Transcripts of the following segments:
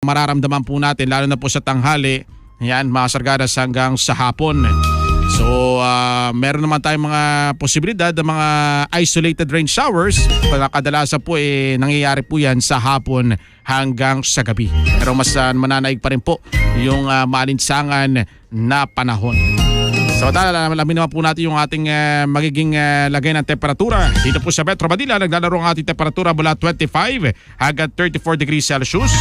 mararamdaman po natin lalo na po sa tanghali, yan mga sargadas hanggang sa hapon. So meron naman tayong mga posibilidad ng mga isolated rain showers. Kadalasan po nangyayari po yan sa hapon hanggang sa gabi. Pero mas mananaig pa rin po yung maalinsangan na panahon. So alamin naman po natin yung ating magiging lagay ng temperatura. Dito po sa Metro Manila, naglalaro ang ating temperatura mula 25 hanggang 34 degrees Celsius.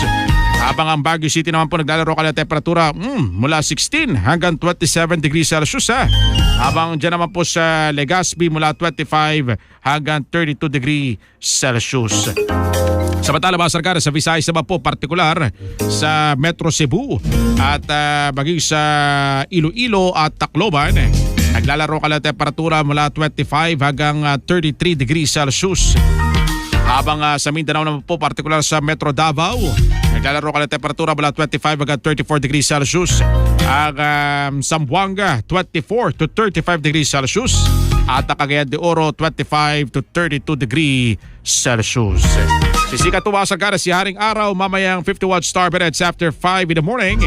Habang ang Baguio City naman po naglalaro ka ng temperatura mula 16 hanggang 27 degrees Celsius. Habang dyan naman po sa Legazpi mula 25 hanggang 32 degrees Celsius. Samantala mga sargadas, sa Visayas naman po partikular sa Metro Cebu at maging sa Iloilo at Tacloban. Naglalaro ka ng temperatura mula 25 hanggang 33 degrees Celsius. Habang sa Mindanao naman po, partikular sa Metro Davao, naglalaro ka ng temperatura mula 25 hanggang 34 degrees Celsius. Ang Zamboanga, 24 to 35 degrees Celsius. At ang Cagayan de Oro, 25 to 32 degrees Celsius. Sisikat po mga sargadas si Haring Araw mamayang 51 star minutes after 5 in the morning.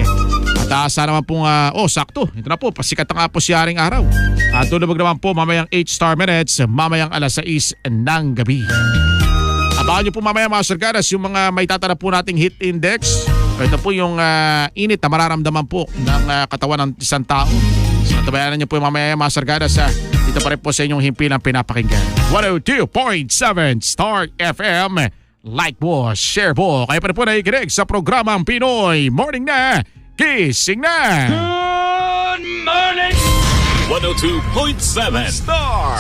At asa naman pong, sakto. Ito na po, pasikat na nga po si Haring Araw. At tulubog naman po mamayang 8 star minutes mamayang alas 6 ng gabi. Abangan nyo po mamaya mga sargadas yung mga may tatanap po nating heat index. Ito po yung init na mararamdaman po ng katawan ng isang tao. So tabayanan nyo po yung mamaya mga sargadas. Dito pa rin po sa inyong himpilang pinapakinggan. 102.7 Star FM. Like mo, share mo. Kaya pa rin po nakikinig sa programang Pinoy Morning na Gising na. Good morning! 102.7 Star